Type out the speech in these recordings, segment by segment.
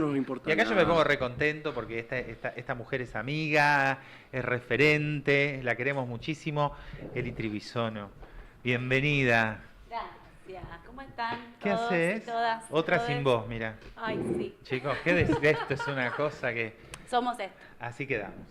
No nos importa Y acá yo me nada. pongo recontento porque esta mujer es amiga, es referente, la queremos muchísimo. Eli Tribisono, bienvenida. Gracias. ¿Cómo están ¿Qué todos y haces? todas? Otra todes? sin voz, mira. Ay, sí. Chicos, esto es una cosa que... Somos esto. Así quedamos.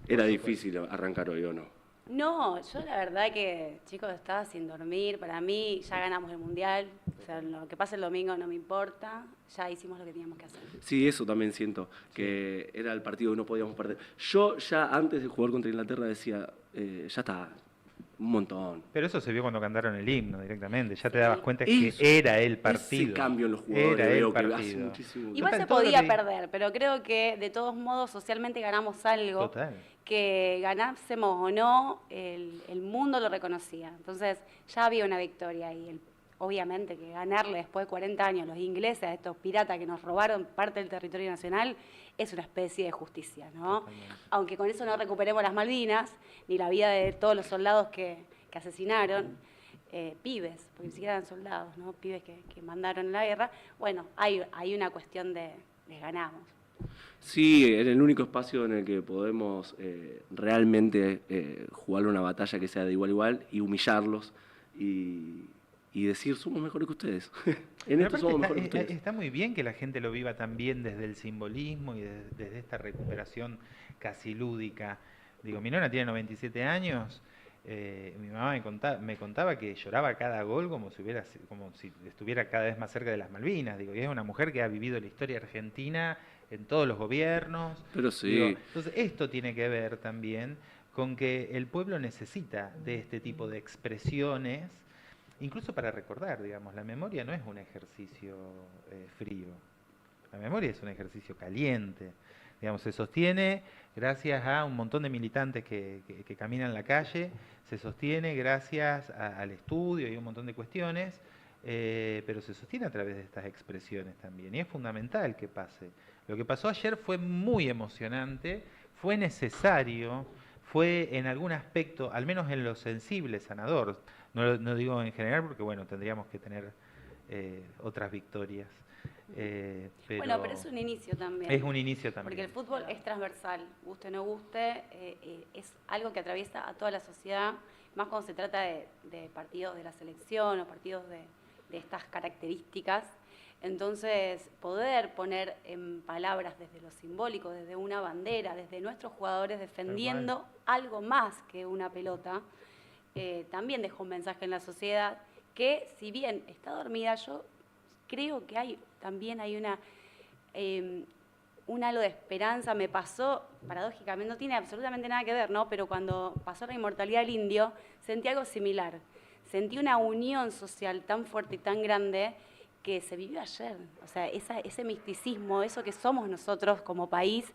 Era difícil arrancar hoy, ¿o no? No, yo la verdad que, chicos, estaba sin dormir. Para mí ya ganamos el Mundial. O sea, lo que pase el domingo no me importa. Ya hicimos lo que teníamos que hacer. Sí, eso también siento, que era el partido que no podíamos perder. Yo ya antes de jugar contra Inglaterra decía, ya está, un montón. Pero eso se vio cuando cantaron el himno directamente. Ya te Sí. dabas cuenta Eso, que era el partido. Ese cambio en los jugadores Era el veo que hace partido. muchísimo. Igual Total, se todo lo podía que- perder, pero creo que de todos modos socialmente ganamos algo. Total. Que ganásemos o no, el mundo lo reconocía. Entonces ya había una victoria y obviamente que ganarle después de 40 años a los ingleses, a estos piratas que nos robaron parte del territorio nacional, es una especie de justicia, ¿no? Totalmente. Aunque con eso no recuperemos las Malvinas, ni la vida de todos los soldados que asesinaron, pibes, porque ni siquiera eran soldados, ¿no? Pibes que mandaron en la guerra, bueno, hay una cuestión de ganamos. Sí, era el único espacio en el que podemos realmente jugar una batalla que sea de igual a igual y humillarlos y decir, somos mejores que ustedes. En Pero esto aparte somos mejores que ustedes. está muy bien que la gente lo viva también desde el simbolismo y desde esta recuperación casi lúdica. Digo, mi nona tiene 97 años, mi mamá me contaba que lloraba cada gol como si estuviera cada vez más cerca de las Malvinas. Digo, y es una mujer que ha vivido la historia argentina en todos los gobiernos. Pero sí. Digo, entonces, esto tiene que ver también con que el pueblo necesita de este tipo de expresiones, incluso para recordar, digamos, la memoria no es un ejercicio frío, la memoria es un ejercicio caliente, digamos, se sostiene gracias a un montón de militantes que caminan la calle, se sostiene gracias al estudio y un montón de cuestiones, pero se sostiene a través de estas expresiones también, y es fundamental que pase. Lo que pasó ayer fue muy emocionante, fue necesario, fue en algún aspecto, al menos en lo sensible, sanador. No digo en general porque, bueno, tendríamos que tener otras victorias. Bueno, pero es un inicio también. Es un inicio también. Porque el fútbol es transversal, guste o no guste, es algo que atraviesa a toda la sociedad, más cuando se trata de partidos de la selección o partidos de estas características. Entonces, poder poner en palabras desde lo simbólico, desde una bandera, desde nuestros jugadores defendiendo algo más que una pelota, también deja un mensaje en la sociedad que, si bien está dormida, yo creo que también hay un halo de esperanza. Me pasó, paradójicamente, no tiene absolutamente nada que ver, ¿no? Pero cuando pasó la inmortalidad del indio, sentí algo similar. Sentí una unión social tan fuerte y tan grande que se vivió ayer. O sea, ese misticismo, eso que somos nosotros como país,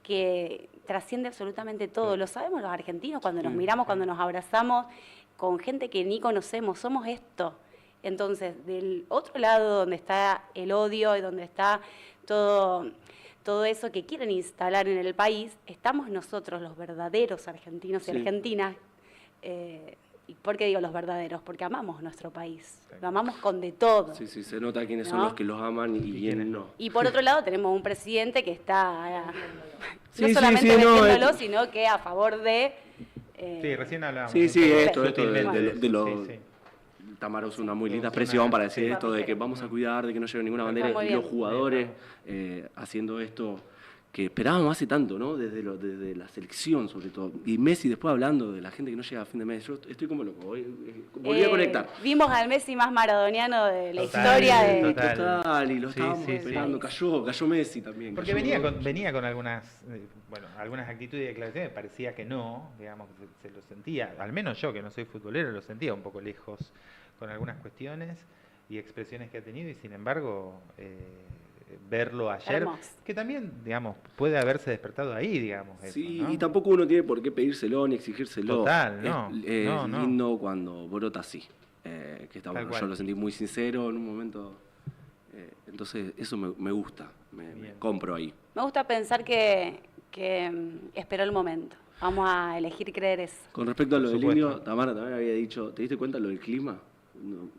que trasciende absolutamente todo. Lo sabemos los argentinos cuando nos miramos, cuando nos abrazamos con gente que ni conocemos. Somos esto. Entonces, del otro lado donde está el odio y donde está todo eso que quieren instalar en el país, estamos nosotros, los verdaderos argentinos y argentinas. ¿Y por qué digo los verdaderos? Porque amamos nuestro país, lo amamos con de todo. Sí, se nota quiénes ¿no? son los que los aman y quiénes no. Y por otro lado tenemos un presidente que está Sí, no sí, solamente sí, no, vendiéndolo, sino que a favor de... Sí, recién hablábamos. Sí, esto sutilmente de lo... sí, sí. Tamara usa una muy linda Una- expresión para decir sí. esto de que vamos a cuidar, de que no lleve ninguna bandera, Muy y bien. los jugadores haciendo esto que esperábamos hace tanto, ¿no? Desde la selección, sobre todo. Y Messi después hablando de la gente que no llega a fin de mes. Yo estoy como loco, volví a conectar. Vimos al Messi más maradoniano de la Total, historia de... Total, y lo Sí, estábamos sí, esperando. Cayó Messi también. Porque cayó. venía con algunas actitudes y declaraciones, parecía que no, digamos, que se lo sentía, al menos yo que no soy futbolero, lo sentía un poco lejos con algunas cuestiones y expresiones que ha tenido, y sin embargo verlo ayer, Hermoso. que también, digamos, puede haberse despertado ahí, digamos. Sí, eso, ¿no? y tampoco uno tiene por qué pedírselo ni exigírselo. Total, no, Es no. lindo cuando brota así. Que está Tal bueno. cual. Yo lo sentí muy sincero en un momento. Entonces, eso me gusta. Me compro ahí. Me gusta pensar que esperó el momento. Vamos a elegir creer eso. Con respecto a lo Por del supuesto. indio, Tamara también había dicho, ¿te diste cuenta lo del clima?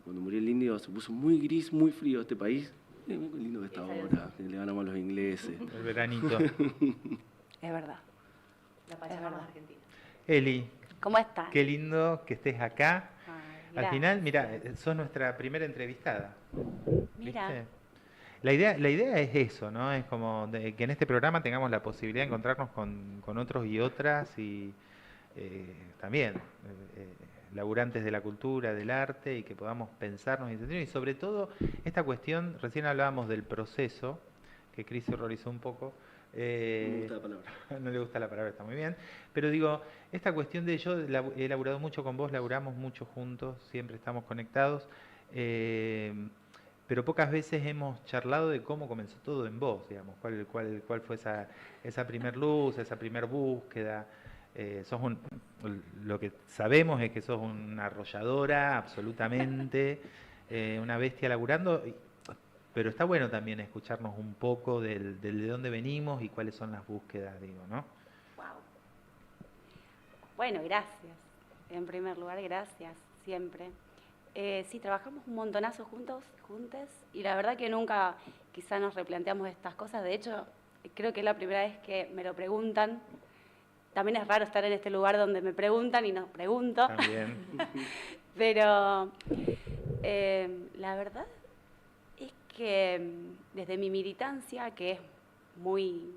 Cuando murió el indio se puso muy gris, muy frío este país. Muy lindo que está ahora, que le ganamos a los ingleses. El veranito. Es verdad. La Pachamama más argentina. Eli, ¿Cómo están? qué lindo que estés acá. Ay, Al final, gracias. mira, sos nuestra primera entrevistada. Mira. ¿Viste? La idea es eso, ¿no? Es como que en este programa tengamos la posibilidad de encontrarnos con otros y otras y también laburantes de la cultura, del arte y que podamos pensarnos y entender. Y sobre todo esta cuestión, recién hablábamos del proceso, que Cris horrorizó un poco. No me gusta la palabra. No le gusta la palabra, está muy bien. Pero digo, esta cuestión de yo he laburado mucho con vos, laburamos mucho juntos, siempre estamos conectados. Pero pocas veces hemos charlado de cómo comenzó todo en vos, digamos, cuál fue esa primer luz, esa primer búsqueda. Lo que sabemos es que sos una arrolladora, absolutamente, una bestia laburando, pero está bueno también escucharnos un poco de dónde venimos y cuáles son las búsquedas, digo, ¿no? Wow. Bueno, gracias. En primer lugar, gracias, siempre. Sí, trabajamos un montonazo juntes, y la verdad que nunca quizá nos replanteamos estas cosas. De hecho, creo que es la primera vez que me lo preguntan. También es raro estar en este lugar donde me preguntan y nos pregunto. También. Pero la verdad es que desde mi militancia, que es muy,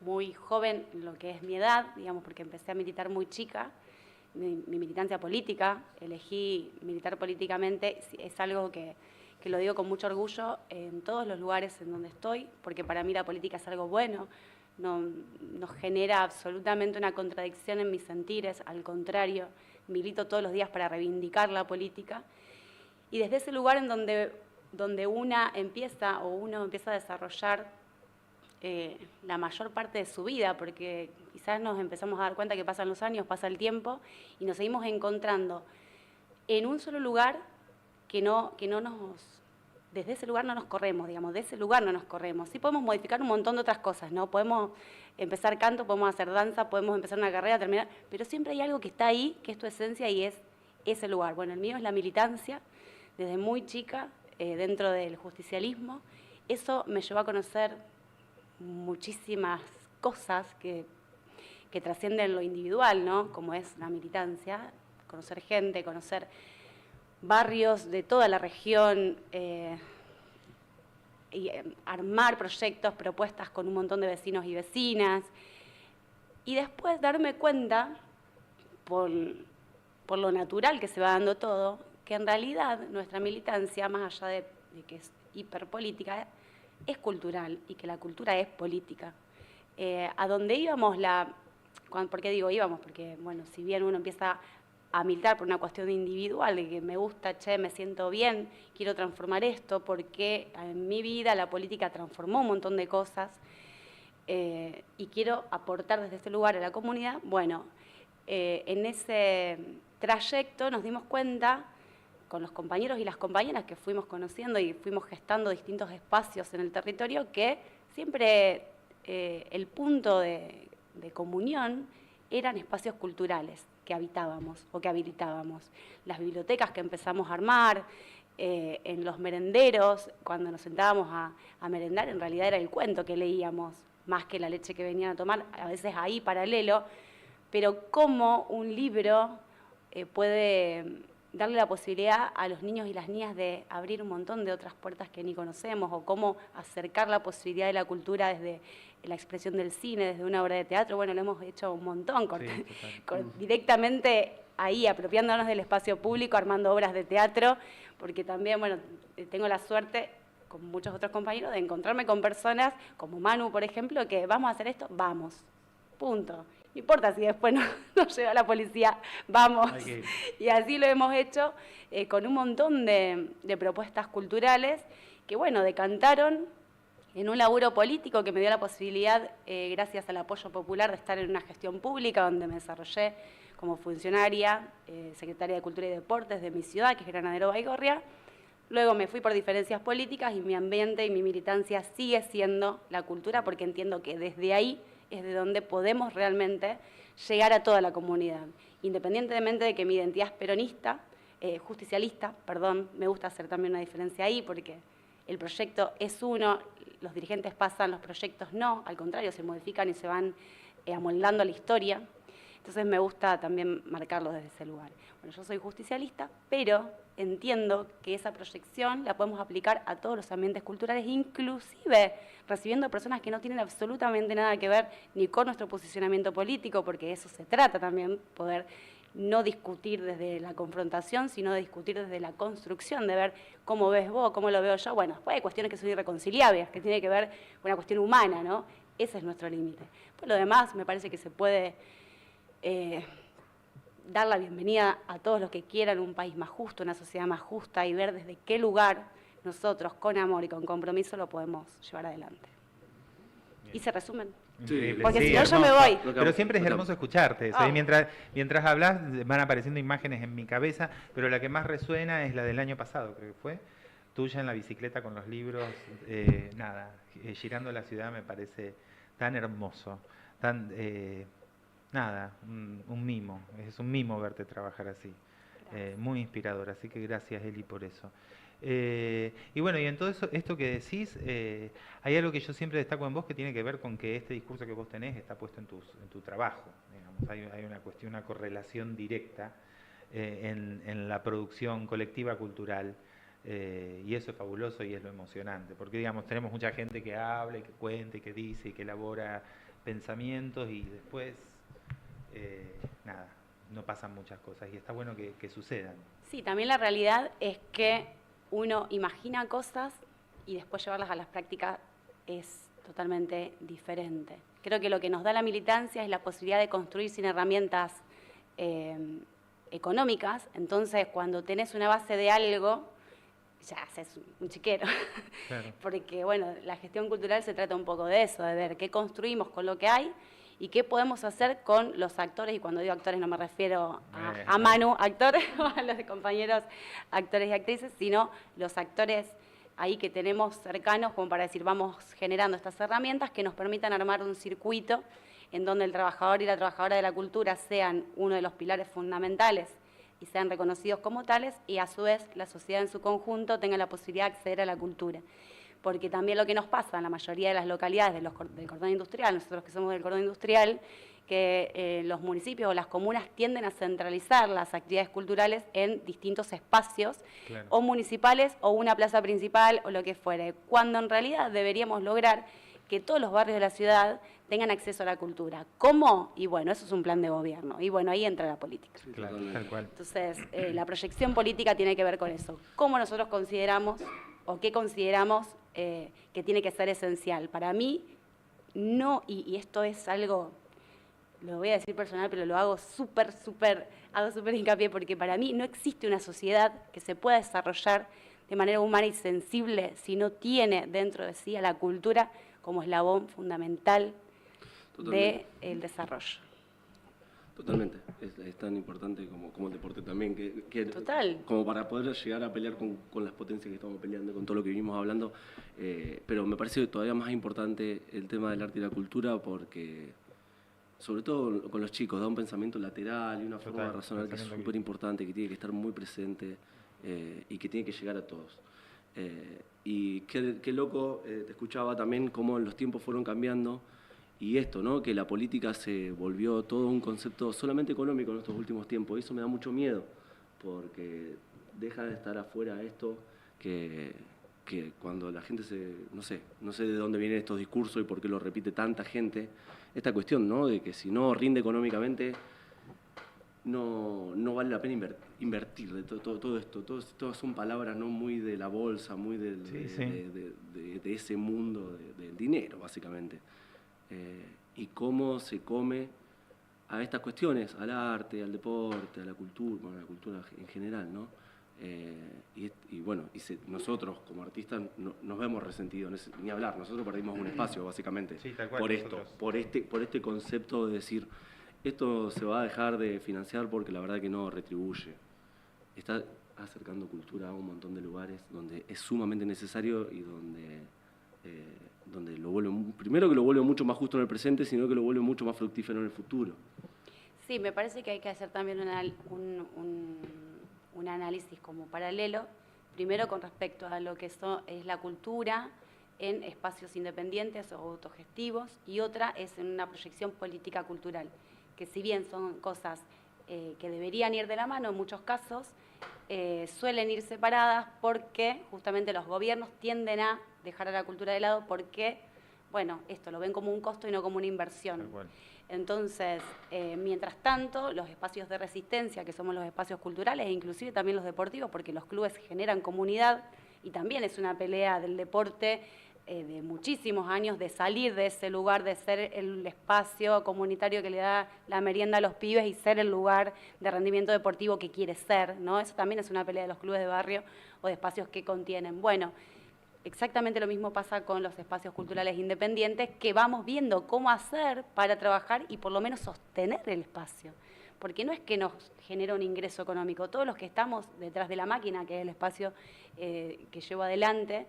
muy joven en lo que es mi edad, digamos, porque empecé a militar muy chica, mi militancia política, elegí militar políticamente, es algo que lo digo con mucho orgullo en todos los lugares en donde estoy, porque para mí la política es algo bueno, no genera absolutamente una contradicción en mis sentires, al contrario, milito todos los días para reivindicar la política. Y desde ese lugar en donde uno empieza a desarrollar la mayor parte de su vida, porque quizás nos empezamos a dar cuenta que pasan los años, pasa el tiempo, y nos seguimos encontrando en un solo lugar desde ese lugar no nos corremos, digamos, de ese lugar no nos corremos. Sí podemos modificar un montón de otras cosas, ¿no? Podemos empezar canto, podemos hacer danza, podemos empezar una carrera, terminar, pero siempre hay algo que está ahí, que es tu esencia y es ese lugar. Bueno, el mío es la militancia, desde muy chica, dentro del justicialismo. Eso me llevó a conocer muchísimas cosas que trascienden lo individual, ¿no? Como es la militancia, conocer gente, conocer barrios de toda la región, y armar proyectos, propuestas con un montón de vecinos y vecinas, y después darme cuenta, por lo natural que se va dando todo, que en realidad nuestra militancia, más allá de que es hiperpolítica, es cultural, y que la cultura es política. A donde íbamos, ¿por qué digo íbamos? Porque, bueno, si bien uno empieza a militar por una cuestión individual, de que me gusta, me siento bien, quiero transformar esto, porque en mi vida la política transformó un montón de cosas, y quiero aportar desde este lugar a la comunidad. Bueno, en ese trayecto nos dimos cuenta, con los compañeros y las compañeras que fuimos conociendo y fuimos gestando distintos espacios en el territorio, que siempre el punto de comunión eran espacios culturales que habitábamos o que habilitábamos. Las bibliotecas que empezamos a armar, en los merenderos, cuando nos sentábamos a merendar, en realidad era el cuento que leíamos, más que la leche que venían a tomar, a veces ahí paralelo, pero cómo un libro puede darle la posibilidad a los niños y las niñas de abrir un montón de otras puertas que ni conocemos, o cómo acercar la posibilidad de la cultura desde la expresión del cine, desde una obra de teatro. Bueno, lo hemos hecho un montón, directamente ahí, apropiándonos del espacio público, armando obras de teatro, porque también, bueno, tengo la suerte, con muchos otros compañeros, de encontrarme con personas como Manu, por ejemplo, que vamos a hacer esto, vamos, punto. No importa si después nos lleva la policía, vamos. Okay. Y así lo hemos hecho con un montón de propuestas culturales que, bueno, decantaron en un laburo político que me dio la posibilidad, gracias al apoyo popular, de estar en una gestión pública donde me desarrollé como funcionaria, secretaria de Cultura y Deportes de mi ciudad, que es Granadero Baigorria. Luego me fui por diferencias políticas y mi ambiente y mi militancia sigue siendo la cultura, porque entiendo que desde ahí es de donde podemos realmente llegar a toda la comunidad. Independientemente de que mi identidad es peronista, justicialista, perdón, me gusta hacer también una diferencia ahí, porque el proyecto es uno, los dirigentes pasan, los proyectos no, al contrario, se modifican y se van amoldando a la historia. Entonces me gusta también marcarlo desde ese lugar. Bueno, yo soy justicialista, pero entiendo que esa proyección la podemos aplicar a todos los ambientes culturales, inclusive recibiendo personas que no tienen absolutamente nada que ver ni con nuestro posicionamiento político, porque de eso se trata también, poder no discutir desde la confrontación, sino de discutir desde la construcción, de ver cómo ves vos, cómo lo veo yo. Bueno, después hay cuestiones que son irreconciliables, que tiene que ver con una cuestión humana, ¿no? Ese es nuestro límite. Por lo demás, me parece que se puede dar la bienvenida a todos los que quieran un país más justo, una sociedad más justa y ver desde qué lugar nosotros, con amor y con compromiso, lo podemos llevar adelante. Bien. ¿Y se resumen? Increíble. Porque sí, si no, hermoso. yo me voy. Pero siempre es hermoso escucharte. Oh. Mientras hablas, van apareciendo imágenes en mi cabeza, pero la que más resuena es la del año pasado, creo que fue, tuya en la bicicleta con los libros, girando la ciudad me parece tan hermoso, tan... un mimo, es un mimo verte trabajar así, muy inspirador, así que gracias Eli por eso. Y bueno, y en todo eso, esto que decís, hay algo que yo siempre destaco en vos que tiene que ver con que este discurso que vos tenés está puesto en tu trabajo, digamos. Hay una cuestión, una correlación directa en la producción colectiva cultural. Y eso es fabuloso y es lo emocionante, porque digamos, tenemos mucha gente que habla y que cuenta y que dice y que elabora pensamientos y después no pasan muchas cosas y está bueno que sucedan. Sí, también la realidad es que uno imagina cosas y después llevarlas a las prácticas es totalmente diferente. Creo que lo que nos da la militancia es la posibilidad de construir sin herramientas económicas, entonces cuando tenés una base de algo, ya haces un chiquero. Claro. Porque bueno, la gestión cultural se trata un poco de eso, de ver qué construimos con lo que hay y qué podemos hacer con los actores, y cuando digo actores no me refiero a Manu, actor, a los compañeros actores y actrices, sino los actores ahí que tenemos cercanos, como para decir, vamos generando estas herramientas que nos permitan armar un circuito en donde el trabajador y la trabajadora de la cultura sean uno de los pilares fundamentales y sean reconocidos como tales, y a su vez la sociedad en su conjunto tenga la posibilidad de acceder a la cultura. Porque también lo que nos pasa en la mayoría de las localidades del cordón industrial, nosotros que somos del cordón industrial, que los municipios o las comunas tienden a centralizar las actividades culturales en distintos espacios, claro, o municipales o una plaza principal o lo que fuere, cuando en realidad deberíamos lograr que todos los barrios de la ciudad tengan acceso a la cultura. ¿Cómo? Y bueno, eso es un plan de gobierno. Y bueno, ahí entra la política. Sí, claro, tal cual. Entonces, la proyección política tiene que ver con eso. ¿Cómo nosotros consideramos o qué consideramos que tiene que ser esencial? Para mí, no, y esto es algo, lo voy a decir personal, pero lo hago súper hincapié, porque para mí no existe una sociedad que se pueda desarrollar de manera humana y sensible si no tiene dentro de sí a la cultura como eslabón fundamental del desarrollo. Totalmente, es tan importante como el deporte también, Total. Como para poder llegar a pelear con las potencias que estamos peleando, con todo lo que venimos hablando, pero me parece todavía más importante el tema del arte y la cultura, porque sobre todo con los chicos da un pensamiento lateral y una forma de razonar que es súper importante, que tiene que estar muy presente y que tiene que llegar a todos. Y qué loco, te escuchaba también cómo los tiempos fueron cambiando. Y esto, ¿no? Que la política se volvió todo un concepto solamente económico en estos últimos tiempos. Y eso me da mucho miedo, porque deja de estar afuera esto que cuando la gente no sé de dónde vienen estos discursos y por qué lo repite tanta gente, esta cuestión, ¿no? De que si no rinde económicamente, no vale la pena invertir de todo esto. Todas son palabras, ¿no? Muy de la bolsa, muy de ese mundo del dinero, básicamente. Y cómo se come a estas cuestiones, al arte, al deporte, a la cultura en general, ¿no? Y bueno, nosotros como artistas nos vemos resentidos, ni hablar, nosotros perdimos un espacio básicamente, sí, tal cual, por este concepto de decir, esto se va a dejar de financiar porque la verdad que no retribuye. Está acercando cultura a un montón de lugares donde es sumamente necesario y donde lo vuelve, primero que lo vuelve mucho más justo en el presente, sino que lo vuelve mucho más fructífero en el futuro. Sí, me parece que hay que hacer también un análisis como paralelo Primero con respecto a lo que es la cultura en espacios independientes o autogestivos, y otra es en una proyección política cultural, que si bien son cosas que deberían ir de la mano en muchos casos, suelen ir separadas porque justamente los gobiernos tienden a dejar a la cultura de lado porque, bueno, esto lo ven como un costo y no como una inversión. Entonces, mientras tanto, los espacios de resistencia, que somos los espacios culturales, e inclusive también los deportivos, porque los clubes generan comunidad, y también es una pelea del deporte de muchísimos años, de salir de ese lugar, de ser el espacio comunitario que le da la merienda a los pibes y ser el lugar de rendimiento deportivo que quiere ser, ¿no? Eso también es una pelea de los clubes de barrio o de espacios que contienen. Bueno, exactamente lo mismo pasa con los espacios culturales independientes, que vamos viendo cómo hacer para trabajar y por lo menos sostener el espacio. Porque no es que nos genera un ingreso económico, todos los que estamos detrás de la máquina, que es el espacio que llevo adelante,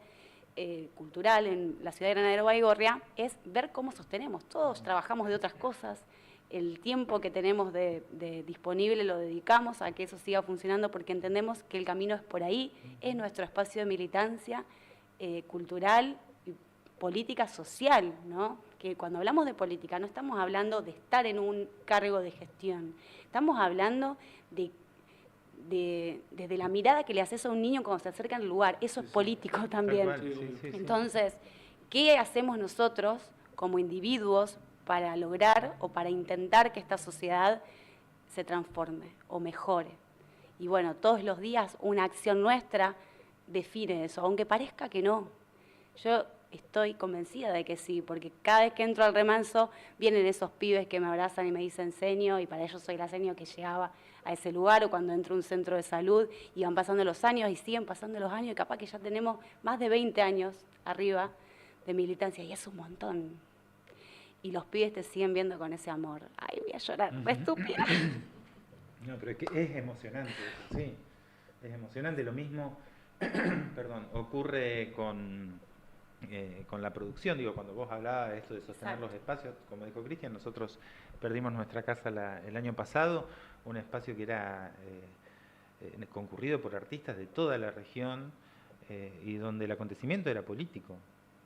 cultural en la ciudad de Granadero Baigorria, es ver cómo sostenemos. Todos trabajamos de otras cosas, el tiempo que tenemos de disponible lo dedicamos a que eso siga funcionando porque entendemos que el camino es por ahí, es nuestro espacio de militancia cultural y política social, ¿no? Que cuando hablamos de política no estamos hablando de estar en un cargo de gestión, estamos hablando desde la mirada que le haces a un niño cuando se acerca al lugar, eso es político también. Entonces, ¿qué hacemos nosotros como individuos para lograr o para intentar que esta sociedad se transforme o mejore? Y bueno, todos los días una acción nuestra define eso, aunque parezca que no. Yo estoy convencida de que sí, porque cada vez que entro al remanso vienen esos pibes que me abrazan y me dicen seño, y para ellos soy la seño que llegaba a ese lugar, o cuando entro a un centro de salud y van pasando los años y siguen pasando los años y capaz que ya tenemos más de 20 años arriba de militancia y es un montón. Y los pibes te siguen viendo con ese amor. Ay, voy a llorar, re estúpida. No, pero es emocionante, sí, es emocionante. Lo mismo, perdón, ocurre con la producción. Digo, cuando vos hablabas de esto de sostener Exacto. los espacios, como dijo Cristian, nosotros perdimos nuestra casa el año pasado, un espacio que era concurrido por artistas de toda la región y donde el acontecimiento era político,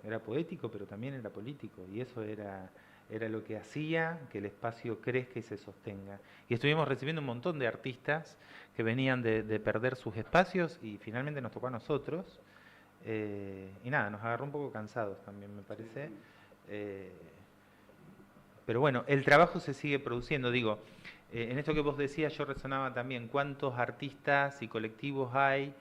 era poético, pero también era político, y eso era lo que hacía que el espacio crezca y se sostenga. Y estuvimos recibiendo un montón de artistas que venían de perder sus espacios y finalmente nos tocó a nosotros. Y nada, nos agarró un poco cansados también, me parece. Pero bueno, el trabajo se sigue produciendo. Digo, en esto que vos decías yo resonaba también, ¿cuántos artistas y colectivos hay?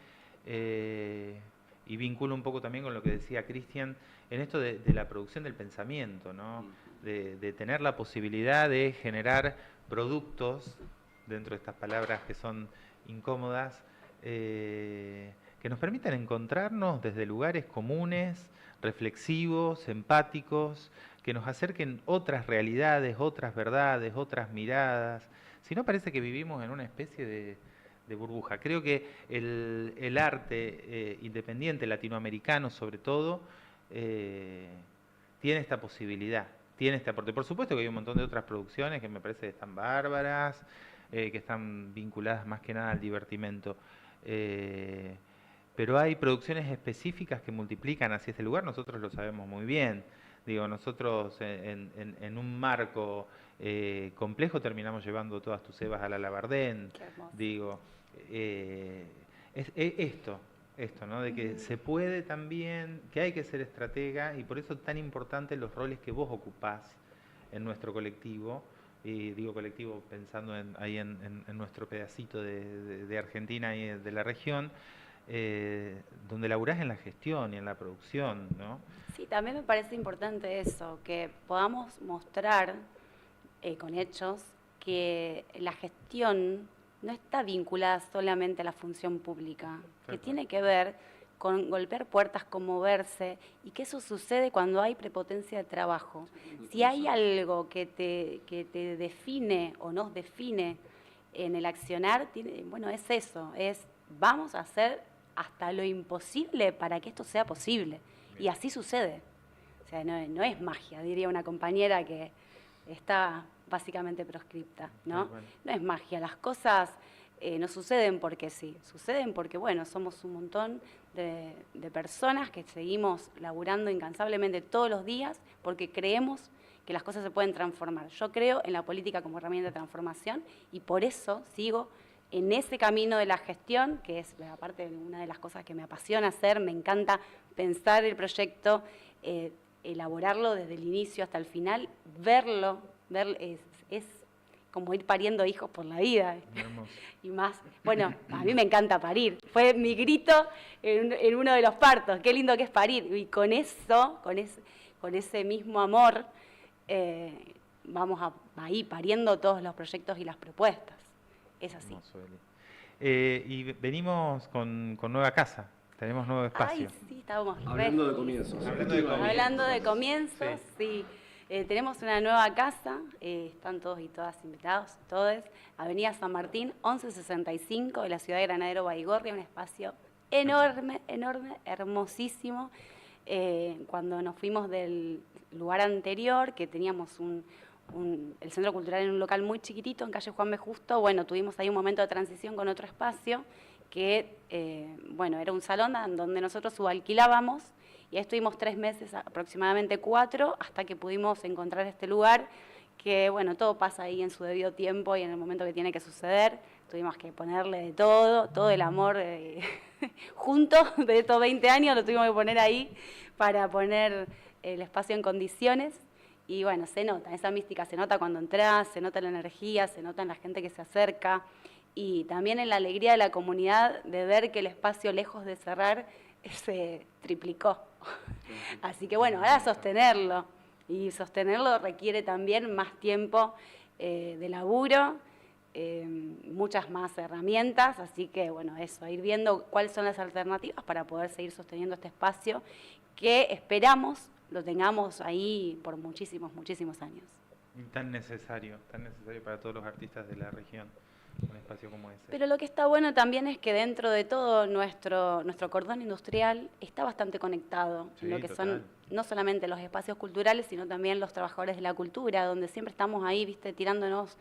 Y vinculo un poco también con lo que decía Cristian, en esto de la producción del pensamiento, ¿no? De tener la posibilidad de generar productos, dentro de estas palabras que son incómodas, que nos permitan encontrarnos desde lugares comunes, reflexivos, empáticos, que nos acerquen otras realidades, otras verdades, otras miradas. Si no, parece que vivimos en una especie de burbuja. Creo que el arte independiente, latinoamericano sobre todo, tiene esta posibilidad, tiene este aporte. Por supuesto que hay un montón de otras producciones que me parece que están bárbaras, que están vinculadas más que nada al divertimento. Pero hay producciones específicas que multiplican hacia este lugar, nosotros lo sabemos muy bien. Digo, nosotros en un marco complejo terminamos llevando todas tus cebas a la Labardén. Digo, esto, ¿no? De que se puede también, que hay que ser estratega, y por eso es tan importante los roles que vos ocupás en nuestro colectivo. Y digo colectivo pensando ahí en nuestro pedacito de Argentina y de la región, donde laburás en la gestión y en la producción, ¿no? Sí, también me parece importante eso, que podamos mostrar con hechos que la gestión no está vinculada solamente a la función pública, que tiene que ver con golpear puertas, con moverse, y que eso sucede cuando hay prepotencia de trabajo. Si hay algo que te define o nos define en el accionar, bueno, es eso, es vamos a hacer hasta lo imposible para que esto sea posible. Y así sucede. O sea, no es magia, diría una compañera que está básicamente proscripta, ¿no? No es magia, las cosas no suceden porque sí, suceden porque, bueno, somos un montón de personas que seguimos laburando incansablemente todos los días porque creemos que las cosas se pueden transformar. Yo creo en la política como herramienta de transformación y por eso sigo en ese camino de la gestión, que es aparte de una de las cosas que me apasiona hacer, me encanta pensar el proyecto, elaborarlo desde el inicio hasta el final, verlo es como ir pariendo hijos por la vida. Y más, bueno, a mí me encanta parir. Fue mi grito en uno de los partos, qué lindo que es parir. Y con eso, con ese mismo amor, vamos ahí pariendo todos los proyectos y las propuestas. Es así. Y venimos con nueva casa, tenemos nuevo espacio. Ay, sí, estábamos Hablando de comienzos. Hablando de comienzos, sí. Tenemos una nueva casa, están todos y todas invitados, todos. Avenida San Martín, 1165, de la ciudad de Granadero Baigorria, un espacio enorme, enorme, hermosísimo. Cuando nos fuimos del lugar anterior, que teníamos el Centro Cultural en un local muy chiquitito, en calle Juan B. Justo, bueno, tuvimos ahí un momento de transición con otro espacio, que, bueno, era un salón donde nosotros subalquilábamos, y ahí estuvimos 3 meses, aproximadamente 4, hasta que pudimos encontrar este lugar, que, bueno, todo pasa ahí en su debido tiempo y en el momento que tiene que suceder. Tuvimos que ponerle de todo el amor juntos de estos 20 años, lo tuvimos que poner ahí para poner el espacio en condiciones. Y bueno, se nota, esa mística se nota cuando entras, se nota la energía, se nota en la gente que se acerca y también en la alegría de la comunidad de ver que el espacio, lejos de cerrar, se triplicó. Así que bueno, ahora sostenerlo, y sostenerlo requiere también más tiempo de laburo, muchas más herramientas, así que bueno, eso, ir viendo cuáles son las alternativas para poder seguir sosteniendo este espacio que esperamos lo tengamos ahí por muchísimos, muchísimos años. Y tan necesario para todos los artistas de la región, un espacio como ese. Pero lo que está bueno también es que dentro de todo nuestro cordón industrial está bastante conectado, Sí, lo que total. son no solamente los espacios culturales, sino también los trabajadores de la cultura, donde siempre estamos ahí, viste, tirándonos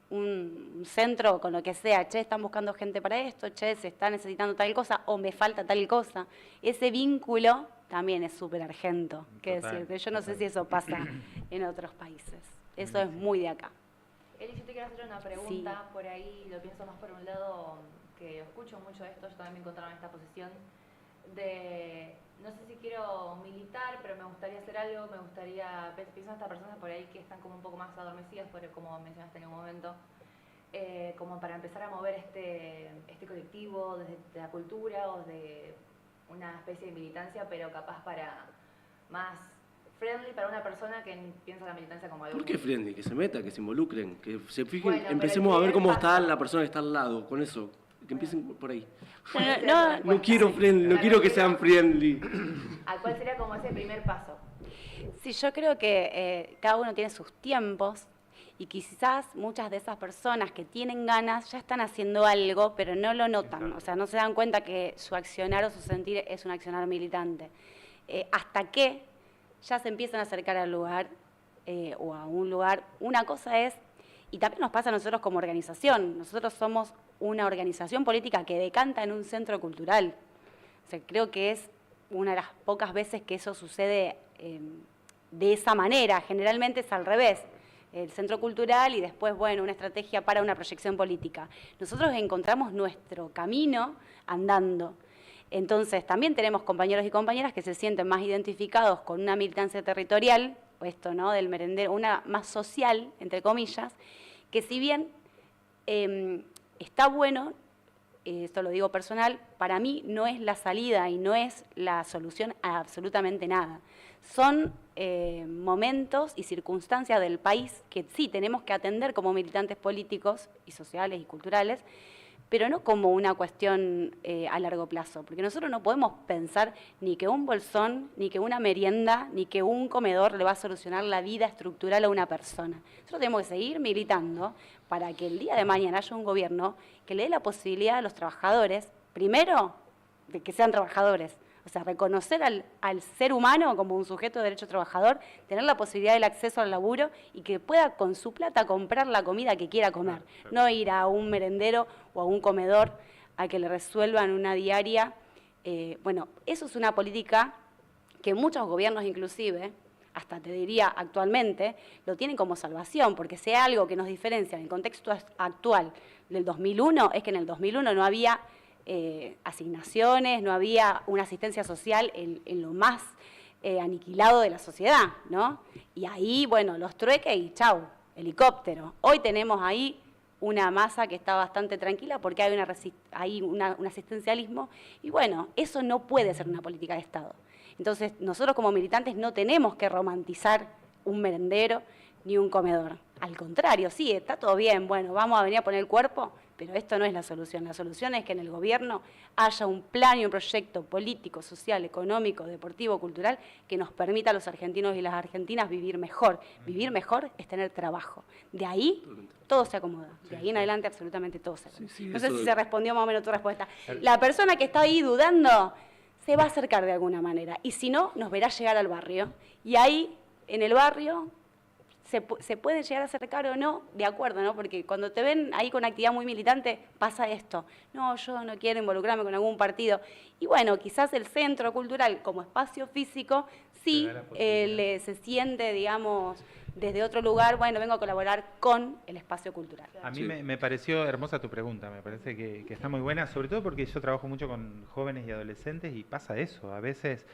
un centro con lo que sea, che, están buscando gente para esto, che, se está necesitando tal cosa, o me falta tal cosa. Ese vínculo también es súper argento, que Total, decirte. Yo no sé total. si eso pasa en otros países. Eso es muy de acá. Eli, yo te quiero hacer una pregunta, por ahí lo pienso más por un lado, que escucho mucho esto, yo también me encontraba en esta posición, de no sé si quiero militar, pero me gustaría hacer algo, me gustaría, pienso en estas personas por ahí que están como un poco más adormecidas, como mencionaste en un momento, como para empezar a mover este colectivo desde la cultura o de una especie de militancia, pero capaz para más friendly para una persona que piensa la militancia como algo... ¿Por qué friendly? Que se meta, que se involucren, que se fijen, Bueno, pero empecemos el a ver cómo primer está paso. la persona que está al lado, con eso, que empiecen por ahí. No, No quiero friendly, no quiero que sean friendly. ¿A cuál sería como ese primer paso? sí, yo creo que cada uno tiene sus tiempos y quizás muchas de esas personas que tienen ganas ya están haciendo algo, pero no lo notan, o sea, no se dan cuenta que su accionar o su sentir es un accionar militante. Hasta que ya se empiezan a acercar al lugar o a un lugar, una cosa es, y también nos pasa a nosotros como organización, nosotros somos una organización política que decanta en un centro cultural. O sea, creo que es una de las pocas veces que eso sucede de esa manera. Generalmente es al revés. El centro cultural y después, bueno, una estrategia para una proyección política. Nosotros encontramos nuestro camino andando. Entonces, también tenemos compañeros y compañeras que se sienten más identificados con una militancia territorial, o esto, ¿no?, del merendero, una más social, entre comillas, que si bien está bueno, esto lo digo personal, para mí no es la salida y no es la solución a absolutamente nada. Son momentos y circunstancias del país que sí tenemos que atender como militantes políticos y sociales y culturales, pero no como una cuestión a largo plazo, porque nosotros no podemos pensar ni que un bolsón, ni que una merienda, ni que un comedor le va a solucionar la vida estructural a una persona. Nosotros tenemos que seguir militando para que el día de mañana haya un gobierno que le dé la posibilidad a los trabajadores, primero, de que sean trabajadores, O sea, reconocer al ser humano como un sujeto de derecho trabajador, tener la posibilidad del acceso al laburo y que pueda con su plata comprar la comida que quiera comer. No ir a un merendero o a un comedor a que le resuelvan una diaria. Bueno, eso es una política que muchos gobiernos inclusive, hasta te diría actualmente, lo tienen como salvación, porque si hay algo que nos diferencia en el contexto actual del 2001, es que en el 2001 no había asignaciones, no había una asistencia social en lo más aniquilado de la sociedad, ¿no? Y ahí, bueno, los trueques y chau, helicóptero. Hoy tenemos ahí una masa que está bastante tranquila porque hay un asistencialismo y bueno, eso no puede ser una política de Estado. Entonces, nosotros como militantes no tenemos que romantizar un merendero ni un comedor. Al contrario, sí, está todo bien, bueno, vamos a venir a poner el cuerpo, pero esto no es la solución. La solución es que en el gobierno haya un plan y un proyecto político, social, económico, deportivo, cultural, que nos permita a los argentinos y las argentinas vivir mejor. Vivir mejor es tener trabajo. De ahí todo se acomoda. De ahí en adelante absolutamente todo se acomoda. No sé si se respondió más o menos tu respuesta. La persona que está ahí dudando se va a acercar de alguna manera. Y si no, nos verá llegar al barrio. Y ahí, en el barrio, se puede llegar a acercar o no, de acuerdo, ¿no? Porque cuando te ven ahí con actividad muy militante, pasa esto. No, yo no quiero involucrarme con algún partido. Y bueno, quizás el centro cultural como espacio físico sí se siente, digamos, desde otro lugar, bueno, vengo a colaborar con el espacio cultural. A mí me pareció hermosa tu pregunta, me parece que está muy buena, sobre todo porque yo trabajo mucho con jóvenes y adolescentes y pasa eso. A veces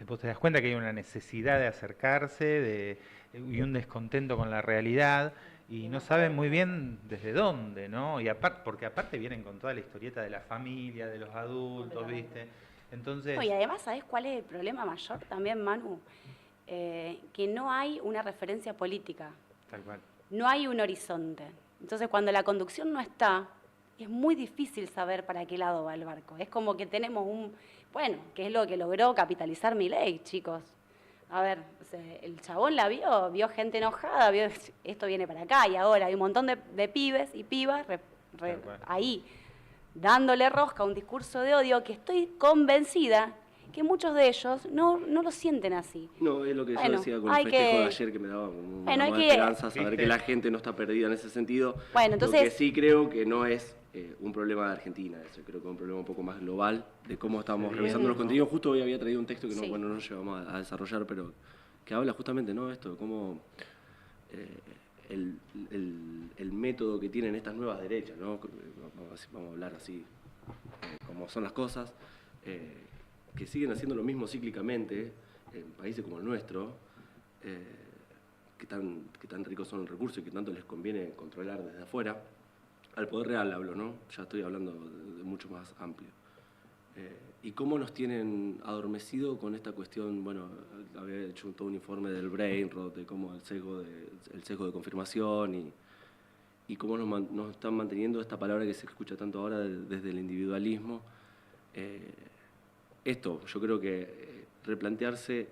vos te das cuenta que hay una necesidad de acercarse y un descontento con la realidad y no saben muy bien desde dónde, ¿no? Y porque aparte vienen con toda la historieta de la familia, de los adultos, ¿viste? Entonces... Y además, ¿sabés cuál es el problema mayor también, Manu? Que no hay una referencia política. Tal cual. No hay un horizonte. Entonces, cuando la conducción no está, es muy difícil saber para qué lado va el barco. Es como que tenemos bueno, que es lo que logró capitalizar Milei, chicos. A ver, el chabón la vio gente enojada, vio esto viene para acá y ahora hay un montón de pibes y pibas ahí dándole rosca a un discurso de odio que estoy convencida que muchos de ellos no lo sienten así. No, es lo que yo decía con el festejo de ayer, que me daba como una nueva esperanza, saber que la gente no está perdida en ese sentido. Bueno, entonces... Lo que sí creo que no es un problema de Argentina, eso creo que es un problema un poco más global de cómo estamos revisando los contenidos. Justo hoy había traído un texto que no llevamos a desarrollar, pero que habla justamente, ¿no?, esto, de cómo el método que tienen estas nuevas derechas, ¿no? Vamos a hablar así, como son las cosas, que siguen haciendo lo mismo cíclicamente en países como el nuestro, que tan ricos son los recursos y que tanto les conviene controlar desde afuera. Al poder real hablo, ¿no? Ya estoy hablando de mucho más amplio. Y cómo nos tienen adormecido con esta cuestión, bueno, había hecho todo un informe del brain rot, de cómo el sesgo de confirmación y cómo nos están manteniendo esta palabra que se escucha tanto ahora desde el individualismo. Esto, yo creo que replantearse,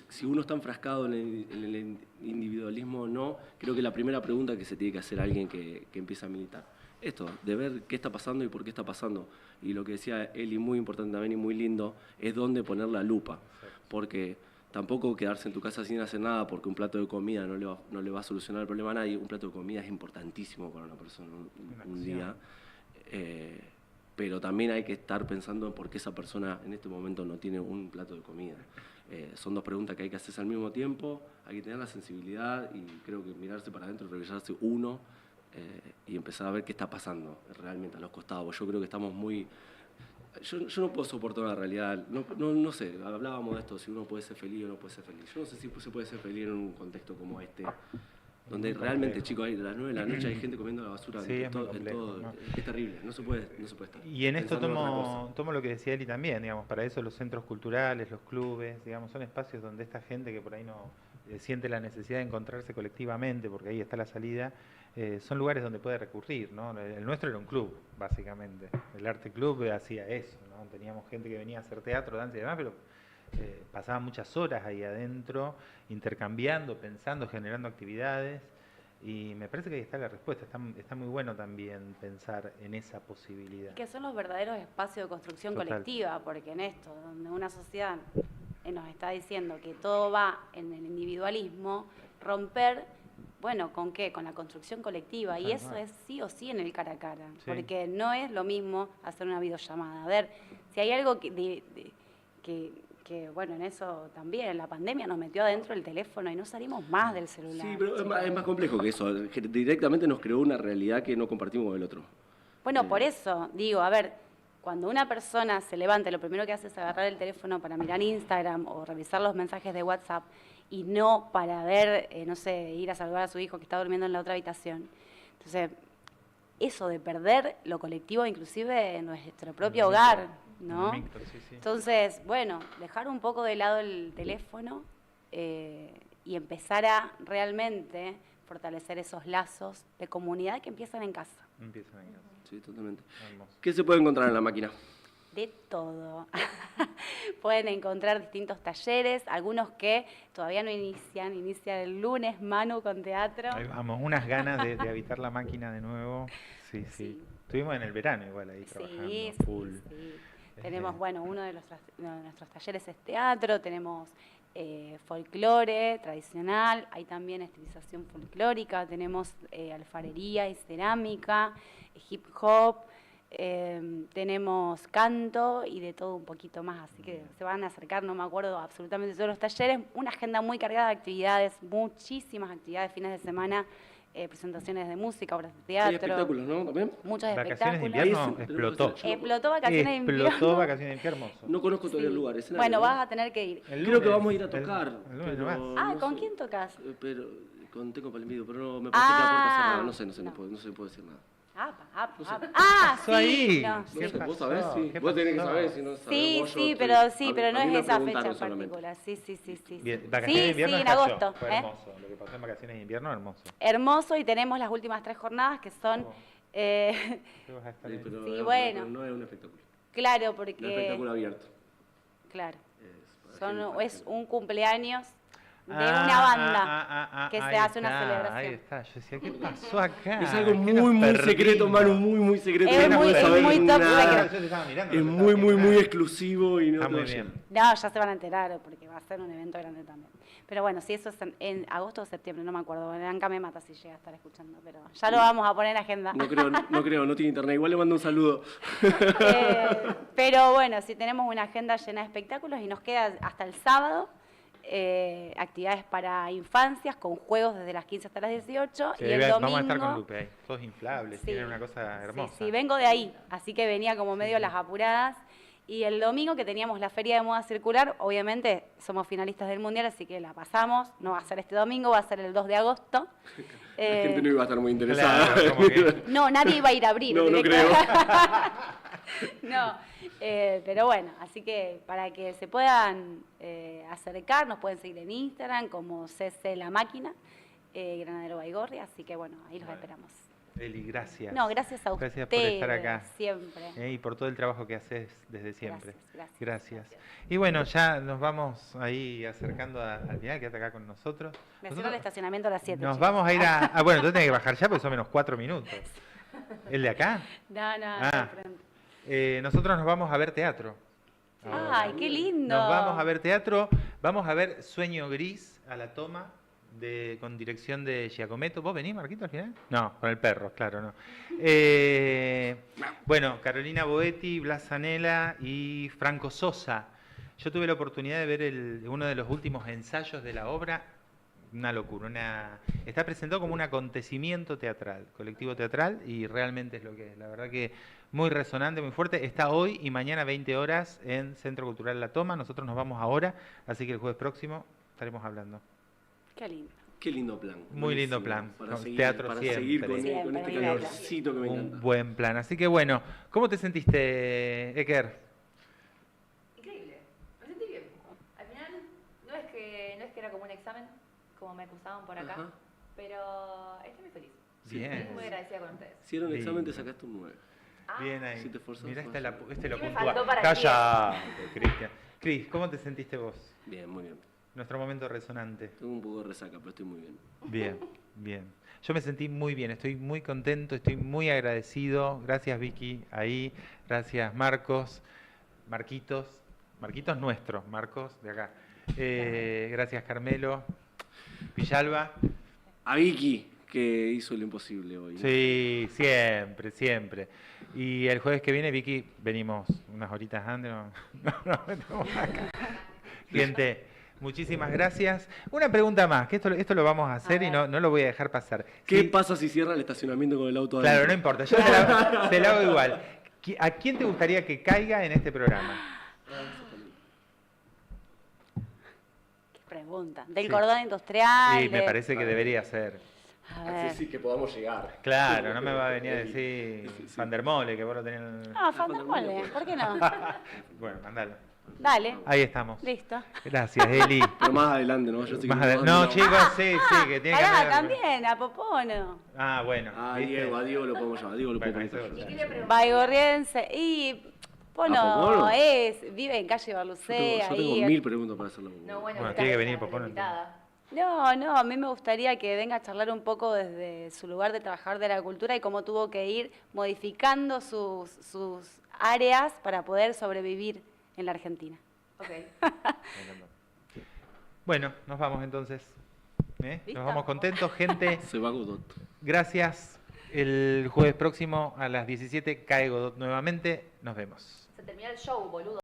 si uno está enfrascado en el individualismo o no, creo que la primera pregunta que se tiene que hacer a alguien que empieza a militar. Esto, de ver qué está pasando y por qué está pasando. Y lo que decía Eli, muy importante también y muy lindo, es dónde poner la lupa. Porque tampoco quedarse en tu casa sin hacer nada porque un plato de comida no le va a solucionar el problema a nadie. Un plato de comida es importantísimo para una persona un día. Pero también hay que estar pensando en por qué esa persona en este momento no tiene un plato de comida. Son dos preguntas que hay que hacerse al mismo tiempo, hay que tener la sensibilidad y creo que mirarse para adentro, revisarse uno y empezar a ver qué está pasando realmente a los costados. Yo creo que estamos muy... Yo no puedo soportar una realidad, no sé, hablábamos de esto, si uno puede ser feliz o no puede ser feliz. Yo no sé si se puede ser feliz en un contexto como este, donde realmente, chicos, a las 9 de la noche hay gente comiendo la basura. Sí, es terrible, no se puede estar. Y en esto tomo lo que decía Eli también, digamos, para eso los centros culturales, los clubes, digamos, son espacios donde esta gente que por ahí no siente la necesidad de encontrarse colectivamente, porque ahí está la salida, son lugares donde puede recurrir, ¿no? El nuestro era un club, básicamente. El Arte Club hacía eso, ¿no? Teníamos gente que venía a hacer teatro, danza y demás, pero pasaban muchas horas ahí adentro, intercambiando, pensando, generando actividades. Y me parece que ahí está la respuesta. Está muy bueno también pensar en esa posibilidad. Que son los verdaderos espacios de construcción Total. colectiva, porque en esto, donde una sociedad nos está diciendo que todo va en el individualismo, romper, bueno, ¿con qué? Con la construcción colectiva. Y Tal eso cual. es sí o sí en el cara a cara, Sí. porque no es lo mismo hacer una videollamada. A ver, si hay algo que, bueno, en eso también, la pandemia nos metió adentro el teléfono y no salimos más del celular. Sí, pero chicos. es más complejo que eso. Que directamente nos creó una realidad que no compartimos con el otro. Bueno, por eso digo, a ver, cuando una persona se levanta, lo primero que hace es agarrar el teléfono para mirar Instagram o revisar los mensajes de WhatsApp y no para ver, no sé, ir a saludar a su hijo que está durmiendo en la otra habitación. Entonces, eso de perder lo colectivo, inclusive en nuestro propio hogar, ¿no? Sí, sí. Entonces, bueno, dejar un poco de lado el teléfono y empezar a realmente fortalecer esos lazos de comunidad que empiezan en casa. Empiezan en casa. Sí, totalmente. Hermoso. ¿Qué se puede encontrar en la máquina? De todo. Pueden encontrar distintos talleres, algunos que todavía no inician el lunes, Manu con teatro. Ahí vamos, unas ganas de habitar la máquina de nuevo. Sí, sí. Sí. Estuvimos en el verano igual ahí trabajando, Sí, full. sí. Tenemos, bueno, uno de nuestros talleres es teatro, tenemos folclore tradicional, hay también estilización folclórica, tenemos alfarería y cerámica, hip hop, tenemos canto y de todo un poquito más, así que se van a acercar, no me acuerdo absolutamente de todos los talleres, una agenda muy cargada de actividades, muchísimas actividades, fines de semana, presentaciones de música, obras de Hay teatro, espectáculos, ¿no? ¿También? muchos Vacaciones de espectáculos. invierno Ahí sí, explotó. Explotó vacaciones de invierno. Explotó vacaciones de invierno, hermoso. No conozco todavía Sí. el lugar. escenario, Bueno, ¿no? vas a tener que ir. El Creo que lunes, vamos a ir a el- tocar. el lunes pero nomás. Ah, no ¿con sé. quién tocas? Pero con Teco Palmido, pero no, me parece que la puerta cerrada. No sé, no no. se puede decir nada. Apa. No sé. Ah, pasó sí. ahí? No, No sí. ¿Qué sé, vos pasó? sabés, sí. ¿Qué Vos tenés que pasó? saber, si no Sí, sabemos, sí, yo pero estoy- pero a no mí es me esa fecha preguntaron en solamente. particular. Sí. Bien, vacaciones de invierno sí, en estalló. agosto. Fue hermoso. Lo que pasó en vacaciones de invierno, hermoso. Hermoso, y tenemos las últimas 3 jornadas que son, Oh. eh, ¿Qué vas a estar Sí, en- pero, Sí, bueno. pero no es un espectáculo. claro, Es un porque, espectáculo abierto. claro, Para gente- es un cumpleaños de Ah, una banda que se ahí hace una está, celebración. Ahí está, yo decía, ¿qué pasó acá? Es algo ¿Qué nos muy perdimos? secreto, Manu, muy secreto. Es que no muy- puedes es saber muy top nada. secret. Yo te estaba mirando, Es no te muy, estaba muy mirando. exclusivo y no Está te muy lo bien. lleno. No, ya se van a enterar porque va a ser un evento grande también. Pero bueno, si eso es en agosto o septiembre, no me acuerdo. Anca me mata si llega a estar escuchando, pero ya lo vamos a poner en agenda. No creo, no tiene internet. Igual le mando un saludo. Pero bueno, si tenemos una agenda llena de espectáculos y nos queda hasta el sábado actividades para infancias con juegos desde las 15 hasta las 18 Sí, y el domingo... vamos a estar con Lupe ahí, todos inflables, Sí. tienen una cosa hermosa. Sí, vengo de ahí, así que venía como medio las apuradas. Y el domingo que teníamos la Feria de Moda Circular, obviamente somos finalistas del Mundial, así que la pasamos. No va a ser este domingo, va a ser el 2 de agosto. La gente no iba a estar muy interesada. Claro, como que- No, nadie iba a ir a abrir. No, no directo. creo. No, pero bueno, así que para que se puedan acercar, nos pueden seguir en Instagram como CC La Máquina, Granadero Baigorria, así que bueno, ahí los Bueno. esperamos. Eli, gracias. No, gracias a ustedes. Gracias por estar acá. Siempre. Y por todo el trabajo que haces desde siempre. Gracias. Y bueno, ya nos vamos ahí acercando al final, quédate acá con nosotros. Me cierro el estacionamiento a las 7. Nos chicos. vamos a ir a... Ah, bueno, entonces tenés que bajar ya porque son menos 4 minutos. ¿El de acá? No, Ah. de frente. Nosotros nos vamos a ver teatro. Ay, qué lindo. Nos vamos a ver teatro, vamos a ver Sueño Gris a la toma con dirección de Giacometto. ¿Vos venís, Marquito, al final? No, con el perro, claro, no. Bueno, Carolina Boetti, Blas Zanella y Franco Sosa. Yo tuve la oportunidad de ver uno de los últimos ensayos de la obra. Una locura, está presentado como un acontecimiento teatral, colectivo teatral, y realmente es lo que es. La verdad que muy resonante, muy fuerte. Está hoy y mañana 20 horas en Centro Cultural La Toma. Nosotros nos vamos ahora, así que el jueves próximo estaremos hablando. Qué lindo. Qué lindo plan. Muy lindo Buenísimo. plan. Para Con seguir, teatro para siempre. seguir con Siempre, este lindo plan. calorcito que me encanta. Un buen plan. Así que bueno, ¿cómo te sentiste, Eker? Increíble, me sentí bien. Al final no es que era como un examen, como me acusaban por acá, Ajá. pero estoy muy feliz. Bien. Estoy muy agradecida con ustedes. Si era un examen, te Lindo. sacaste un 9. Ah, Bien ahí. Si te esforzás, Mirá, vas este, a hacer. este lo ¿Qué me puntúa. faltó para el Callate, Cristian. Cris, ¿cómo te sentiste vos? Bien, muy bien. Nuestro momento resonante. Tengo un poco de resaca, pero estoy muy bien. Bien, Bien. Yo me sentí muy bien, estoy muy contento, estoy muy agradecido. Gracias Vicky, ahí. Gracias Marcos, Marquitos nuestro, Marcos de acá. Gracias Carmelo, Villalba. A Vicky, que hizo lo imposible hoy. Sí, siempre, siempre. Y el jueves que viene, Vicky, venimos unas horitas antes. Nos metemos acá. Gente, muchísimas gracias. Una pregunta más, que esto lo vamos a hacer y no lo voy a dejar pasar. ¿Qué Sí, pasa si cierra el estacionamiento con el auto claro, no adentro? importa, yo te la hago igual. ¿A quién te gustaría que caiga en este programa? Qué pregunta. Del Sí. cordón industrial. Sí, me parece que debería ser. A ver. Sí, que podamos llegar. Claro, no me va a venir a decir Van der Mole, que vos lo tenés. Ah, Fantasmole, ¿por qué no? Bueno, mandalo. Dale. Ahí estamos. Listo. Gracias, Eli. Pero más adelante, ¿no? Yo estoy Más que adelante. No, chicos, sí, que tiene que Pará, haber. también, a Popono. Ah, bueno. A ¿viste? Diego lo podemos llamar. Diego lo Bueno, podemos eso- llamar. ¿Y qué le pregunto? Baigorriense. Y ¿A Pono Popono? vive en calle Barlucea. Yo tengo ahí. 1000 preguntas para hacerlo. No, bueno, Bueno, que tiene que está venir la Popono, invitada. No, a mí me gustaría que venga a charlar un poco desde su lugar de trabajar de la cultura y cómo tuvo que ir modificando sus áreas para poder sobrevivir en la Argentina. Ok. Bueno, nos vamos entonces. ¿Listo? Nos vamos contentos, gente. Se va Godot. Gracias. El jueves próximo a las 17 cae Godot nuevamente. Nos vemos. Se termina el show, boludo.